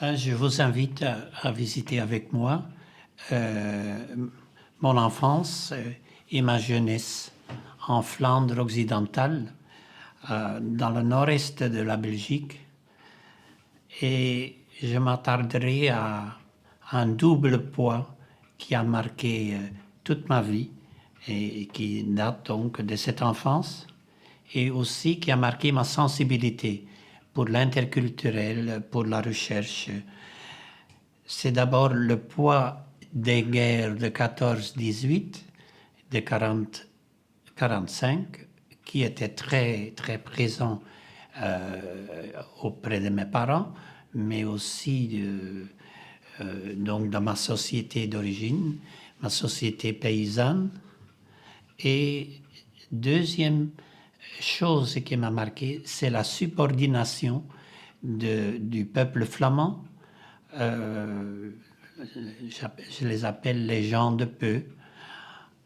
Je vous invite à visiter avec moi mon enfance et ma jeunesse en Flandre occidentale, dans le nord-est de la Belgique. Et je m'attarderai à un double poids qui a marqué toute ma vie et qui date donc de cette enfance et aussi qui a marqué ma sensibilité pour l'interculturel, pour la recherche. C'est d'abord le poids des guerres de 14-18, de 40-45, qui était très, très présent auprès de mes parents, mais aussi donc dans ma société d'origine, ma société paysanne. Et deuxième chose qui m'a marqué, c'est la subordination du peuple flamand. Je les appelle les gens de peu,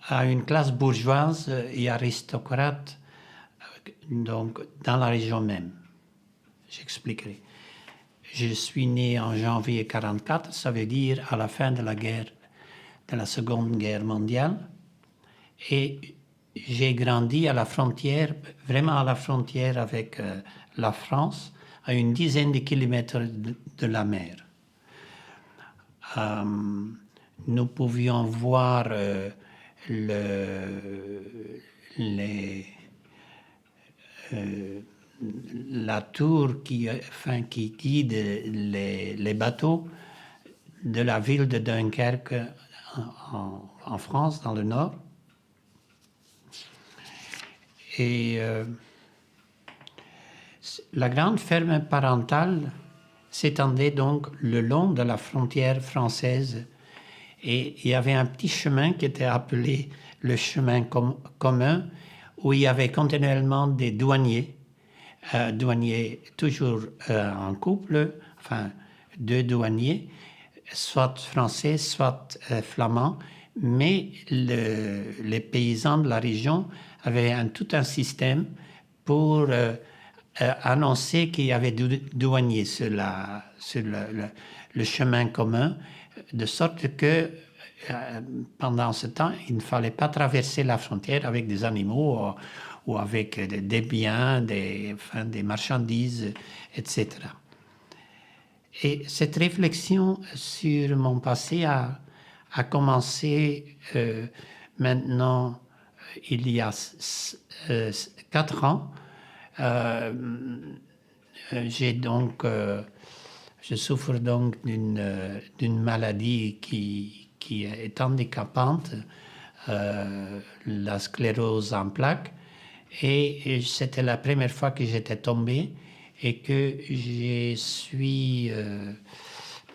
à une classe bourgeoise et aristocrate, donc dans la région même. J'expliquerai. Je suis né en janvier 1944, ça veut dire à la fin de la Seconde Guerre mondiale, et j'ai grandi à la frontière, vraiment à la frontière avec la France, à une dizaine de kilomètres de la mer. Nous pouvions voir la tour qui guide les bateaux de la ville de Dunkerque en France, dans le nord. Et la grande ferme parentale s'étendait donc le long de la frontière française et il y avait un petit chemin qui était appelé le chemin commun où il y avait continuellement des douaniers, toujours en couple, enfin deux douaniers, soit français, soit flamands, mais les paysans de la région avaient tout un système pour annoncer qu'il y avait douaniers sur le chemin commun, de sorte que pendant ce temps, il ne fallait pas traverser la frontière avec des animaux ou avec des biens, des marchandises, etc. Et cette réflexion sur mon passé a commencé maintenant, il y a 4 ans. Je souffre donc d'une maladie qui est handicapante, la sclérose en plaques, et c'était la première fois que j'étais tombé et que je suis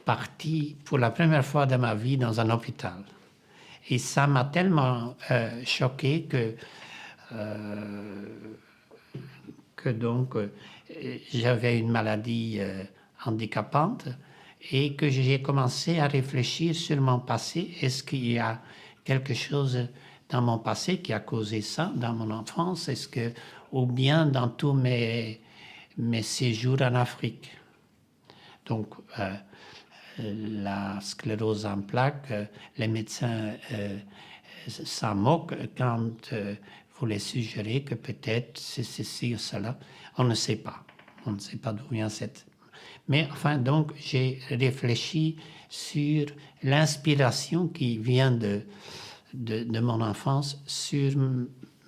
parti pour la première fois de ma vie dans un hôpital. Et ça m'a tellement choqué que donc j'avais une maladie handicapante et que j'ai commencé à réfléchir sur mon passé. Est-ce qu'il y a quelque chose dans mon passé qui a causé ça, dans mon enfance, ou bien dans tous mes séjours en Afrique? Donc, la sclérose en plaques, les médecins s'en moquent quand vous les suggérez que peut-être c'est ceci ou cela. On ne sait pas. On ne sait pas d'où vient cette... Mais enfin, donc, j'ai réfléchi sur l'inspiration qui vient de mon enfance, sur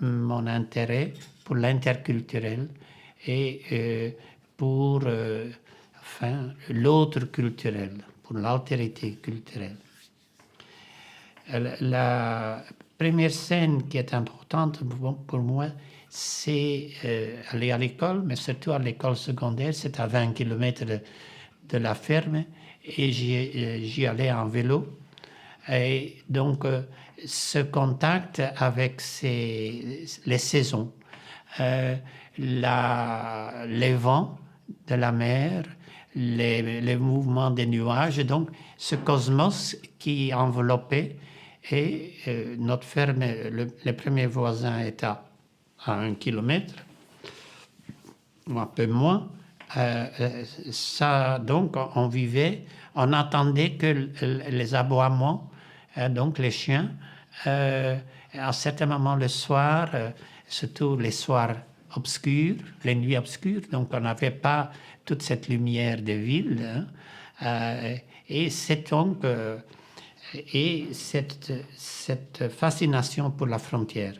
mon intérêt pour l'interculturel et pour l'autre culturel, pour l'altérité culturelle. La première scène qui est importante pour moi, c'est aller à l'école, mais surtout à l'école secondaire. C'est à 20 km de la ferme et j'y allais en vélo. Et donc, ce contact avec les saisons, les vents de la mer, les mouvements des nuages, donc ce cosmos qui enveloppait. Et notre ferme, le premier voisin est à 1 kilomètre, ou un peu moins. Ça, donc, on vivait, on entendait que les aboiements, donc les chiens, à un certain moment le soir, surtout les soirs obscurs, les nuits obscures, donc on n'avait pas toute cette lumière de ville, hein, et c'est donc et cette fascination pour la frontière.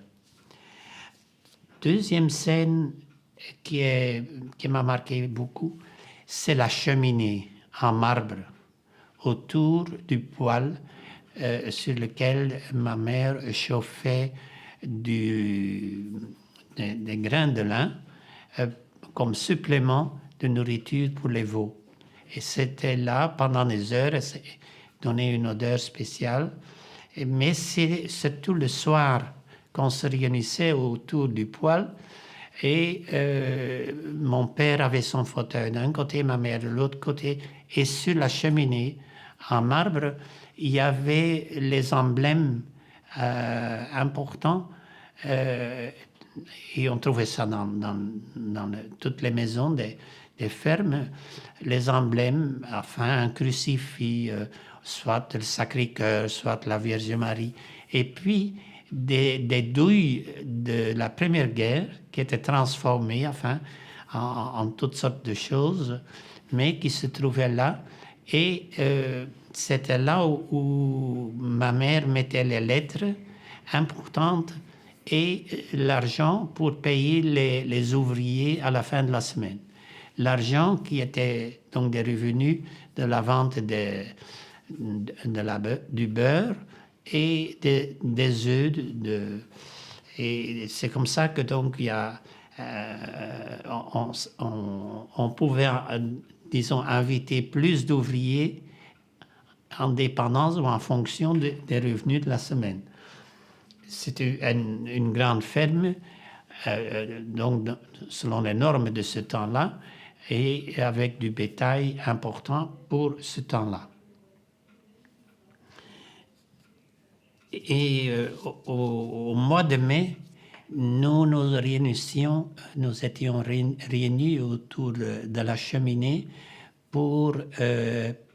Deuxième scène qui m'a marqué beaucoup, c'est la cheminée en marbre autour du poêle sur lequel ma mère chauffait des grains de lin comme supplément de nourriture pour les veaux. Et c'était là pendant des heures, ça donnait une odeur spéciale. Mais c'est surtout le soir qu'on se réunissait autour du poêle. Et mon père avait son fauteuil d'un côté, ma mère de l'autre côté. Et sur la cheminée, en marbre, il y avait les emblèmes importants. Et on trouvait ça dans toutes les maisons des fermes, les emblèmes, enfin un crucifix, soit le Sacré-Cœur, soit la Vierge Marie. Et puis des douilles de la Première Guerre qui étaient transformées enfin, en toutes sortes de choses, mais qui se trouvaient là. Et c'était là où ma mère mettait les lettres importantes et l'argent pour payer les ouvriers à la fin de la semaine. L'argent qui était donc des revenus de la vente du beurre et des œufs. Et c'est comme ça que donc il y a, on pouvait, disons, inviter plus d'ouvriers en dépendance ou en fonction des revenus de la semaine. C'était une grande ferme, donc selon les normes de ce temps-là, et avec du bétail important pour ce temps-là. Et au mois de mai, nous étions réunis autour de la cheminée pour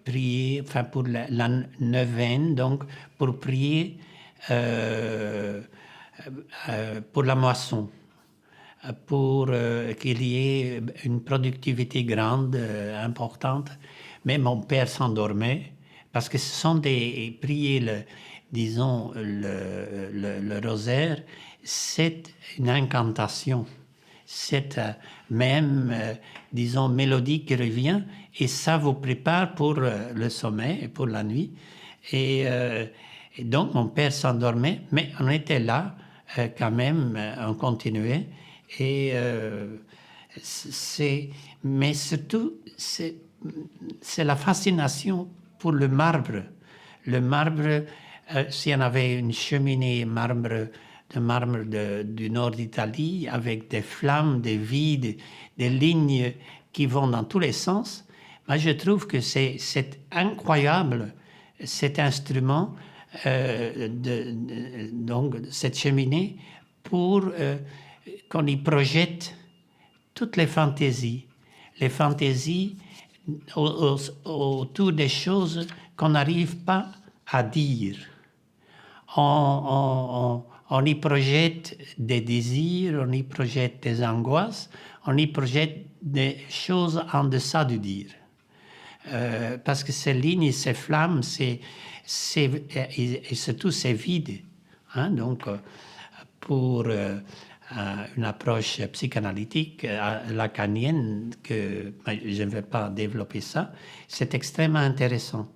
prier, enfin pour la neuvaine, donc pour prier pour la moisson, pour qu'il y ait une productivité grande, importante. Mais mon père s'endormait parce que ce sont des prier le rosaire, c'est une incantation, c'est même, disons, mélodie qui revient et ça vous prépare pour le sommeil et pour la nuit. Et donc mon père s'endormait, mais on était là quand même, on continuait. Et mais surtout, c'est la fascination pour le marbre. Le marbre, s'il y en avait une cheminée de marbre du nord d'Italie, avec des flammes, des vides, des lignes qui vont dans tous les sens, moi je trouve que c'est incroyable, cet instrument, donc cette cheminée, pour qu'on y projette toutes les fantaisies autour des choses qu'on n'arrive pas à dire. On y projette des désirs, on y projette des angoisses, on y projette des choses en deçà du dire. Parce que ces lignes, ces flammes, et surtout ces vides. Hein, donc, pour une approche psychanalytique lacanienne, que je ne vais pas développer ça, c'est extrêmement intéressant.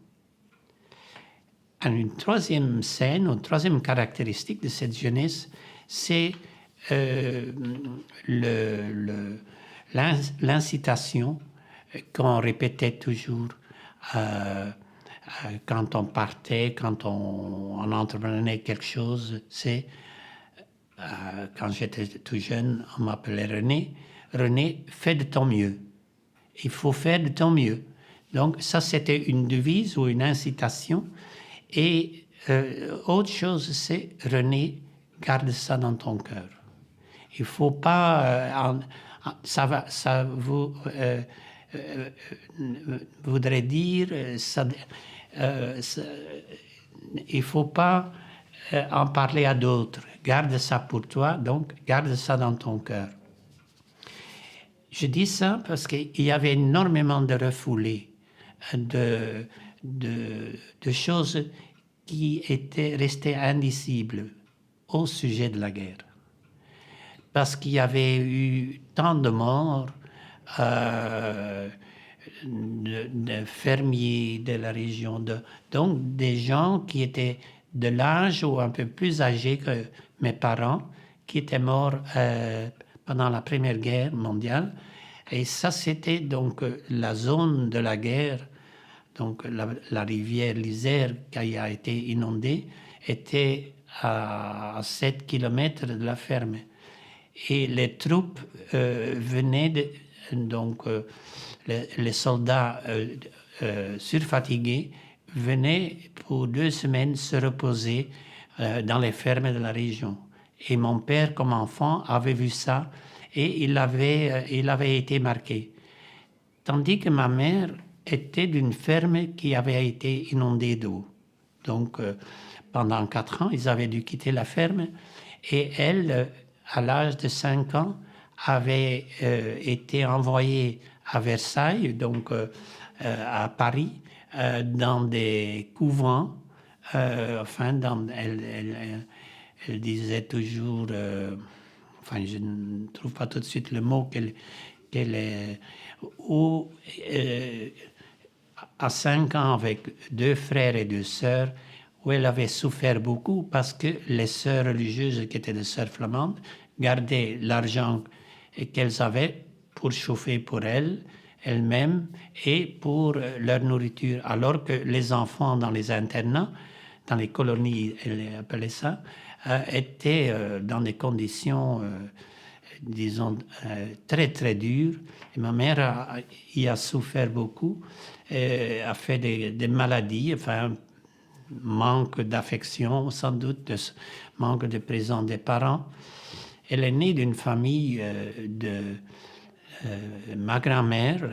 Une troisième scène, une troisième caractéristique de cette jeunesse, c'est l'incitation qu'on répétait toujours quand on partait, quand on entreprenait quelque chose. C'est, quand j'étais tout jeune, on m'appelait René. René, fais de ton mieux. Il faut faire de ton mieux. Donc ça, c'était une devise ou une incitation. Et autre chose, c'est René, garde ça dans ton cœur. Il ne faut pas... ça vous voudrait dire il ne faut pas en parler à d'autres. Garde ça pour toi, donc garde ça dans ton cœur. Je dis ça parce qu'il y avait énormément de refoulés, de choses qui étaient restées indicibles au sujet de la guerre. Parce qu'il y avait eu tant de morts, de fermiers de la région, donc des gens qui étaient de l'âge ou un peu plus âgés que mes parents, qui étaient morts pendant la Première Guerre mondiale. Et ça, c'était donc la zone de la guerre. Donc la rivière l'Isère, qui a été inondée, était à 7 kilomètres de la ferme. Et les troupes venaient, les soldats surfatigués venaient pour 2 semaines se reposer dans les fermes de la région. Et mon père, comme enfant, avait vu ça et il avait été marqué. Tandis que ma mère était d'une ferme qui avait été inondée d'eau. Donc, pendant 4 ans, ils avaient dû quitter la ferme. Et elle, à l'âge de 5 ans, avait été envoyée à Versailles, donc à Paris, dans des couvents. Elle disait toujours... je ne trouve pas tout de suite le mot qu'elle est... Où, à 5 ans, avec 2 frères et 2 sœurs, où elle avait souffert beaucoup parce que les sœurs religieuses, qui étaient des sœurs flamandes, gardaient l'argent qu'elles avaient pour chauffer pour elles-mêmes et pour leur nourriture, alors que les enfants dans les internats, dans les colonies, elle appelait ça, étaient dans des conditions, disons, très très dures. Et ma mère y a souffert beaucoup, a fait des maladies, enfin, manque d'affection, sans doute, manque de présence des parents. Elle est née d'une famille ma grand-mère,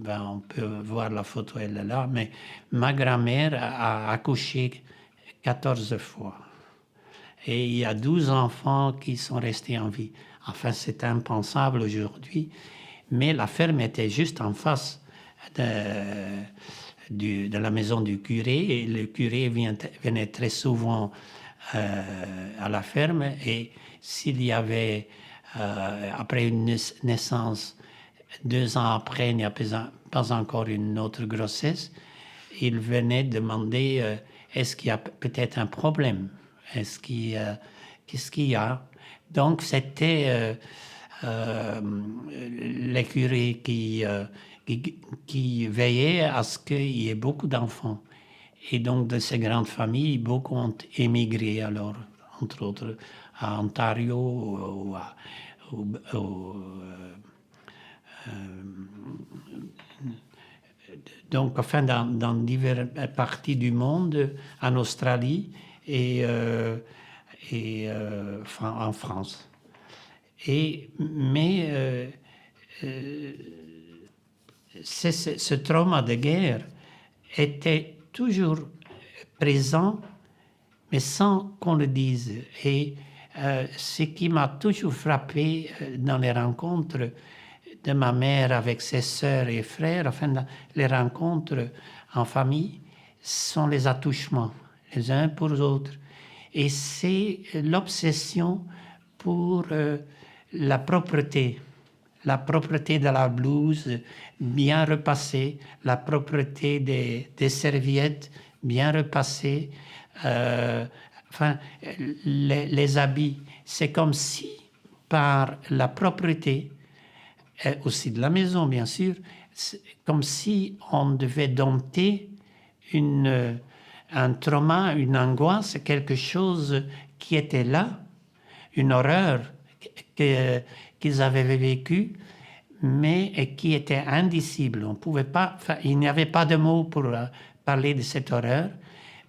on peut voir la photo, elle est là, mais ma grand-mère a accouché 14 fois. Et il y a 12 enfants qui sont restés en vie. Enfin, c'est impensable aujourd'hui, mais la ferme était juste en face de la maison du curé, et le curé venait très souvent à la ferme, et s'il y avait, après une naissance, 2 ans après, il n'y a pas encore une autre grossesse, il venait demander est-ce qu'il y a peut-être un problème, qu'est-ce qu'il y a. Donc c'était les curés qui veillaient à ce qu'il y ait beaucoup d'enfants. Et donc, de ces grandes familles, beaucoup ont émigré, alors, entre autres, à Ontario donc, enfin, dans diverses parties du monde, en Australie et en France. Mais ce trauma de guerre était toujours présent, mais sans qu'on le dise. Et ce qui m'a toujours frappé dans les rencontres de ma mère avec ses sœurs et frères, enfin les rencontres en famille, sont les attouchements, les uns pour les autres. Et c'est l'obsession pour la propreté de la blouse bien repassée, la propreté des serviettes bien repassées, les habits. C'est comme si, par la propreté, aussi de la maison bien sûr, comme si on devait dompter un trauma, une angoisse, quelque chose qui était là, une horreur qu'ils avaient vécue, mais qui était indicible. On pouvait pas, il n'y avait pas de mots pour parler de cette horreur,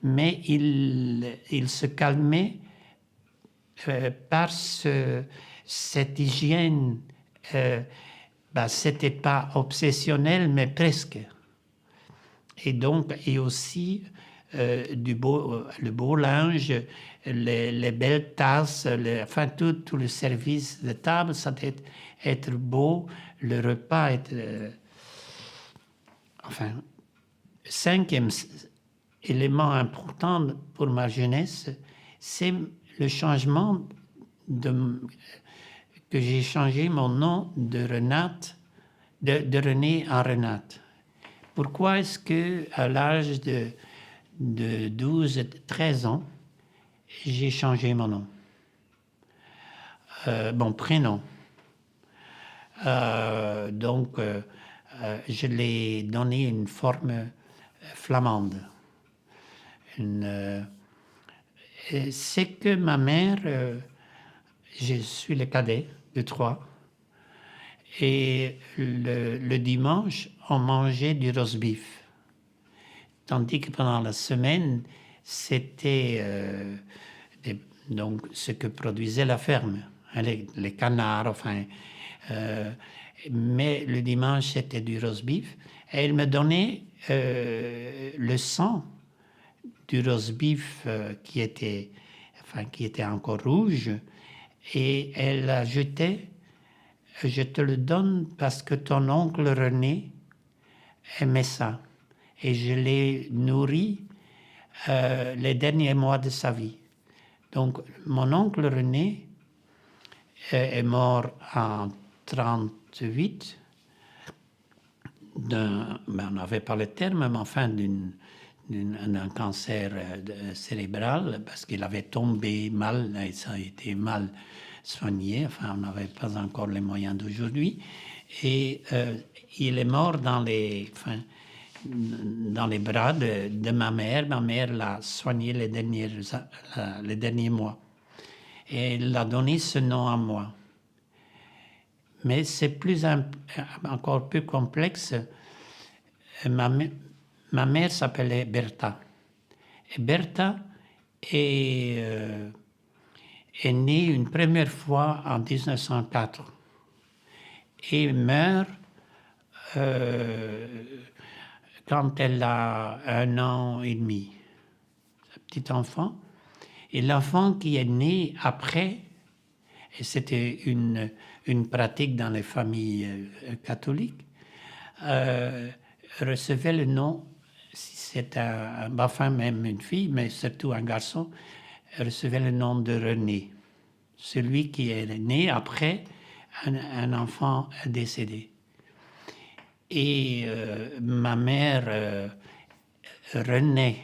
mais il se calmait par cette hygiène Ben, c'était pas obsessionnel, mais presque. Et donc, et aussi le beau linge, les belles tasses, enfin tout le service de table, ça doit être beau, le repas être... enfin, cinquième élément important pour ma jeunesse, c'est le changement que j'ai changé mon nom de Renate, de René en Renate. Pourquoi est-ce qu'à l'âge de 12, 13 ans, j'ai changé mon nom, mon prénom. Donc, je l'ai donné une forme flamande. C'est que ma mère, je suis le cadet de 3, et le dimanche, on mangeait du roast beef. Tandis que pendant la semaine, c'était donc ce que produisait la ferme, hein, les canards, enfin. Mais le dimanche, c'était du roast beef. Et elle me donnait le sang du roast beef qui était encore rouge. Et elle ajoutait, je te le donne parce que ton oncle René aimait ça. Et je l'ai nourri les derniers mois de sa vie. Donc, mon oncle René est mort en 1938. On n'avait pas le terme, mais enfin d'un cancer cérébral, parce qu'il avait tombé mal, et ça a été mal soigné. Enfin, on n'avait pas encore les moyens d'aujourd'hui. Et il est mort dans les bras de ma mère. Ma mère l'a soigné les derniers mois. Et elle a donné ce nom à moi. Mais c'est encore plus complexe. Ma mère s'appelait Bertha. Et Bertha est née une première fois en 1904 et meurt quand elle a 1 an et demi, un petit enfant. Et l'enfant qui est né après, et c'était une pratique dans les familles catholiques, recevait le nom, si c'est enfin même une fille, mais surtout un garçon, recevait le nom de René, celui qui est né après un enfant décédé. Et ma mère renaît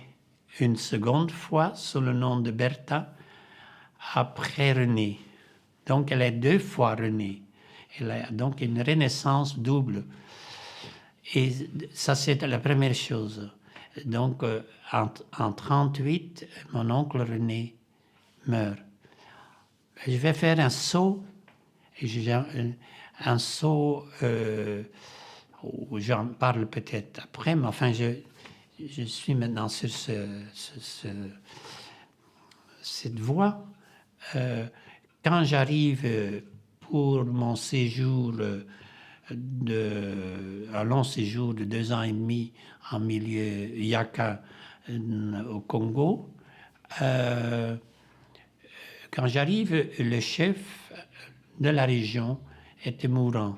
une seconde fois sous le nom de Bertha après René. Donc elle est 2 fois René. Elle a donc une renaissance double. Et ça, c'est la première chose. Donc, en 1938, mon oncle René meurt. Je vais faire un saut, où j'en parle peut-être après, mais enfin, je suis maintenant sur cette voie. Quand j'arrive pour mon séjour, un long séjour de 2 ans et demi en milieu Yaka au Congo, quand j'arrive, le chef de la région était mourant.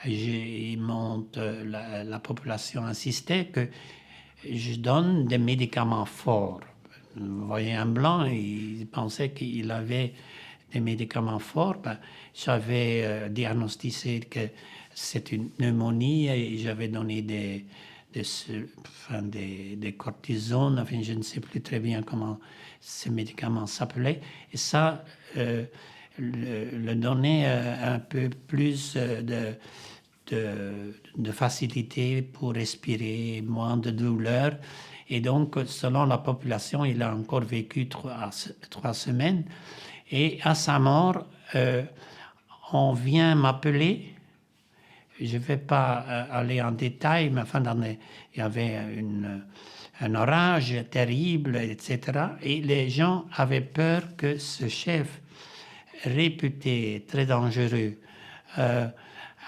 La population insistait que je donne des médicaments forts. Vous voyez un blanc, il pensait qu'il avait des médicaments forts. J'avais diagnostiqué que c'est une pneumonie et j'avais donné des cortisones. Enfin, je ne sais plus très bien comment ces médicaments s'appelaient. Et ça le donnait un peu plus de facilité pour respirer, moins de douleur. Et donc, selon la population, il a encore vécu 3 semaines. Et à sa mort, on vient m'appeler. Je ne vais pas aller en détail, mais enfin, il y avait un orage terrible, etc. Et les gens avaient peur que ce chef réputé très dangereux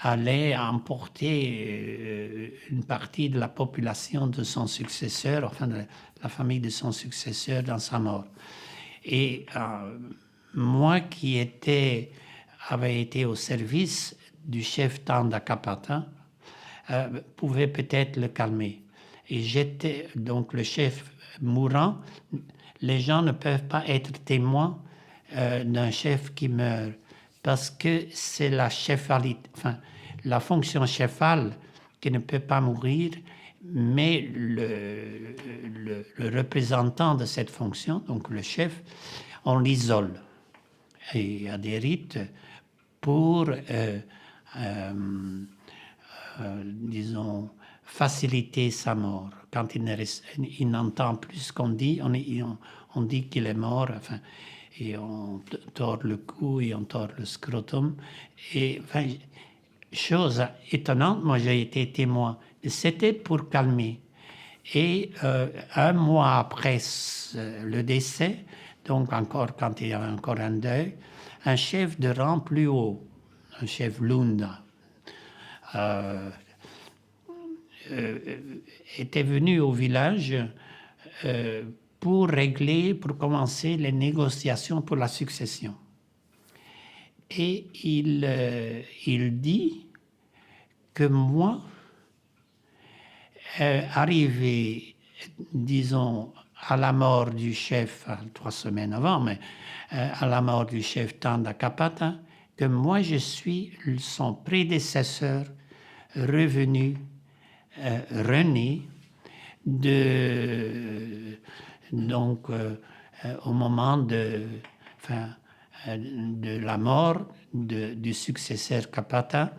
allait emporter une partie de la population de son successeur, enfin de la famille de son successeur dans sa mort. Et moi qui avait été au service du chef Tanda Kapata, pouvait peut-être le calmer. Et j'étais donc le chef mourant. Les gens ne peuvent pas être témoins d'un chef qui meurt parce que c'est la chefalité, enfin la fonction chefale qui ne peut pas mourir, mais le représentant de cette fonction, donc le chef, on l'isole. Et il y a des rites pour, disons, faciliter sa mort. Quand il n'entend plus ce qu'on dit, on dit qu'il est mort, enfin, et on tord le cou et on tord le scrotum. Et, enfin, chose étonnante, moi j'ai été témoin. C'était pour calmer. Et un mois après le décès, donc encore quand il y avait encore un deuil, un chef de rang plus haut, un chef Lunda, était venu au village pour commencer les négociations pour la succession. Et il dit que moi, arrivé, disons, à la mort du chef, 3 semaines avant, mais à la mort du chef Tanda Kapata, que moi je suis son prédécesseur revenu, rené, donc au moment de la mort du successeur Kapata,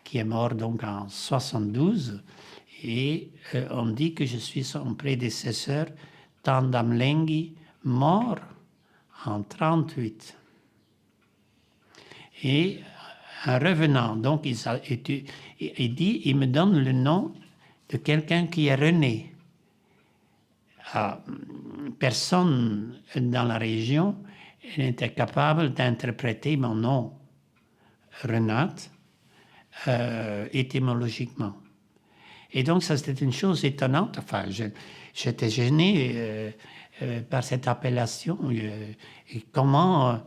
qui est mort donc en 72, et on dit que je suis son prédécesseur, Tanda Mlengi, mort en 38. Et en revenant, donc il dit, il me donne le nom de quelqu'un qui est rené. Personne dans la région n'était capable d'interpréter mon nom, Renat, étymologiquement. Et donc, ça, c'était une chose étonnante. Enfin, j'étais gêné par cette appellation. Et comment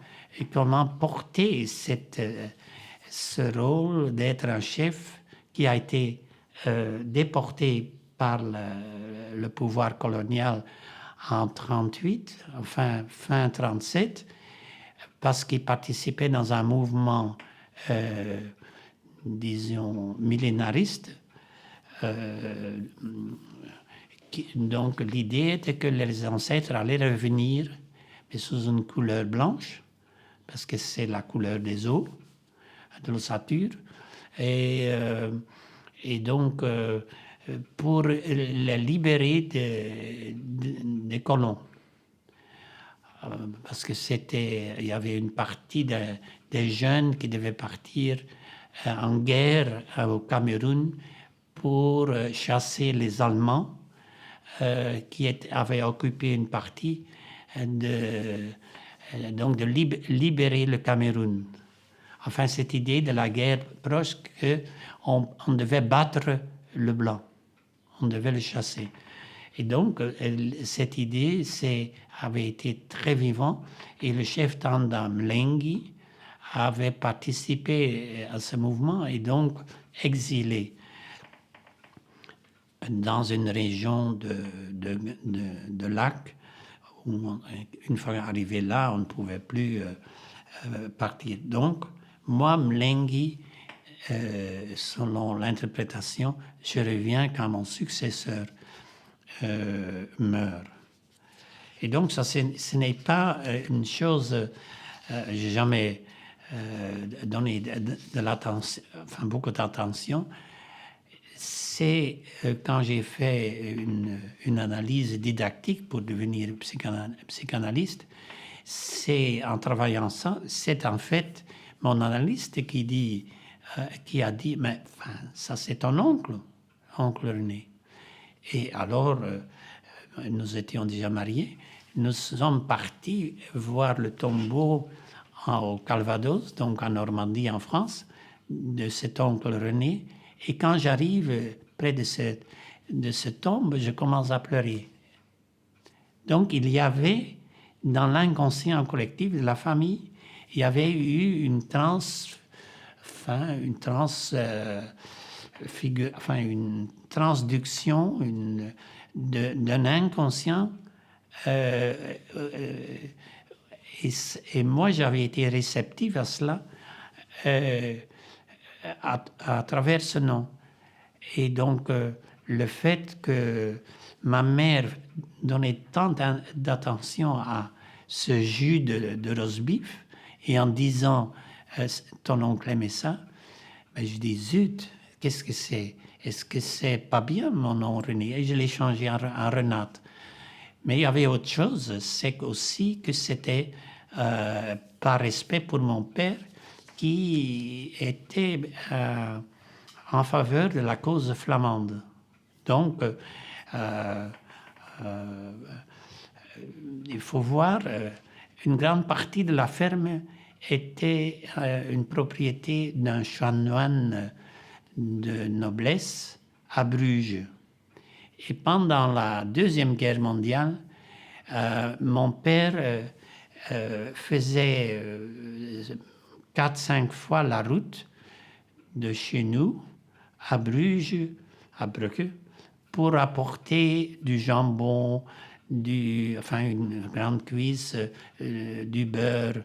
porter ce rôle d'être un chef qui a été déporté par le pouvoir colonial en 1938, enfin fin 1937, parce qu'il participait dans un mouvement, disons, millénariste. Donc l'idée était que les ancêtres allaient revenir, mais sous une couleur blanche, parce que c'est la couleur des eaux, de l'ossature, et donc pour les libérer des colons. Parce que il y avait une partie des jeunes qui devaient partir en guerre au Cameroun pour chasser les Allemands qui avaient occupé une partie, donc de libérer le Cameroun. Enfin, cette idée de la guerre proche qu'on devait battre le blanc, on devait le chasser. Et donc, cette idée avait été très vivante et le chef Tanda Mlengi avait participé à ce mouvement et donc exilé dans une région de lac où, une fois arrivé là, on ne pouvait plus partir. Donc, moi, Mlengi, selon l'interprétation, je reviens quand mon successeur meurt. Et donc, ça, ce n'est pas une chose, j'ai jamais donné de l'attention, enfin beaucoup d'attention. C'est quand j'ai fait une analyse didactique pour devenir psychanalyste, c'est en travaillant ça, c'est en fait mon analyste qui a dit, mais enfin, ça c'est ton oncle René. Et alors, nous étions déjà mariés, nous sommes partis voir le tombeau au Calvados, donc en Normandie, en France, de cet oncle René. Et quand j'arrive près de cette tombe, je commence à pleurer. Donc, il y avait, dans l'inconscient collectif de la famille, il y avait eu une une transduction d'un inconscient. Et moi, j'avais été réceptif à cela à travers ce nom. Et donc, le fait que ma mère donnait tant d'attention à ce jus de roast beef, et en disant ton oncle aimait ça, ben je dis zut, qu'est-ce que c'est? Est-ce que c'est pas bien mon nom René? Et je l'ai changé en Renate. Mais il y avait autre chose, c'est aussi que c'était par respect pour mon père qui était en faveur de la cause flamande. Donc, il faut voir, une grande partie de la ferme était une propriété d'un chanoine de noblesse à Bruges. Et pendant la Deuxième Guerre mondiale, mon père faisait 4-5 fois la route de chez nous à Bruges, à Brugge, pour apporter du jambon, une grande cuisse, du beurre,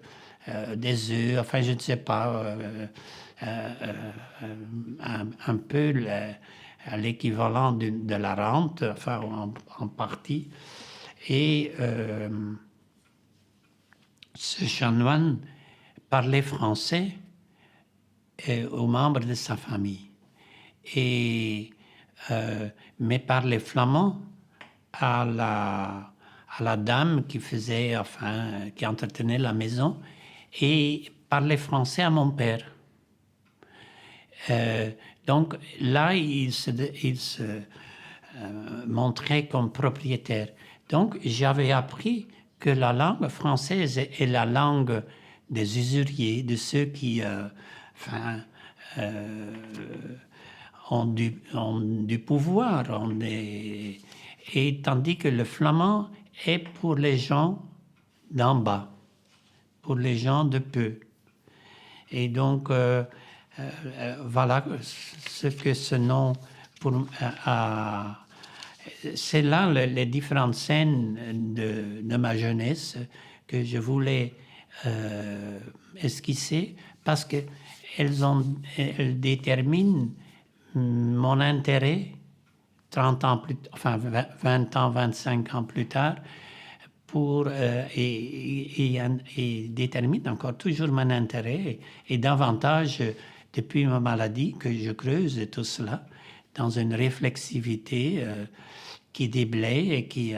des œufs, enfin je ne sais pas, un peu l'équivalent de la rente, enfin en partie. Et ce chanoine parlait français aux membres de sa famille. Mais parlait flamand à la dame qui qui entretenait la maison, et parlait français à mon père. Donc là, il se montrait comme propriétaire. Donc j'avais appris que la langue française est la langue des usuriers, de ceux qui ont du pouvoir, et tandis que le flamand est pour les gens d'en bas, pour les gens de peu. Et donc, voilà ce que ce nom, c'est là les différentes scènes de ma jeunesse que je voulais esquisser, parce qu'elles déterminent mon intérêt 30 ans plus, 20 ans, 25 ans plus tard, et détermine encore toujours mon intérêt, et davantage depuis ma maladie que je creuse tout cela dans une réflexivité qui déblaye, et qui,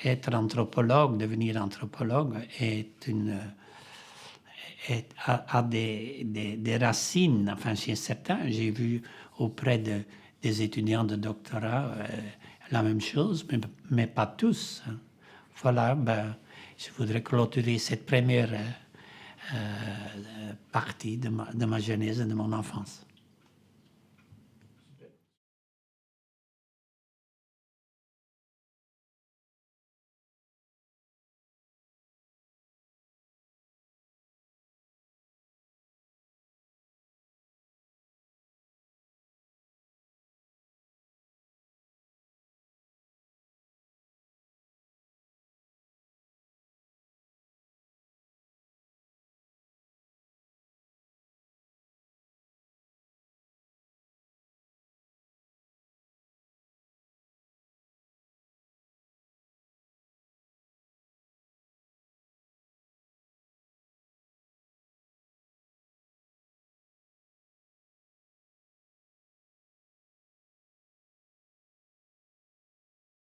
être anthropologue, devenir anthropologue a des racines, enfin chez certains. J'ai vu auprès des étudiants de doctorat la même chose, mais pas tous. Voilà, je voudrais clôturer cette première partie de ma jeunesse et de mon enfance.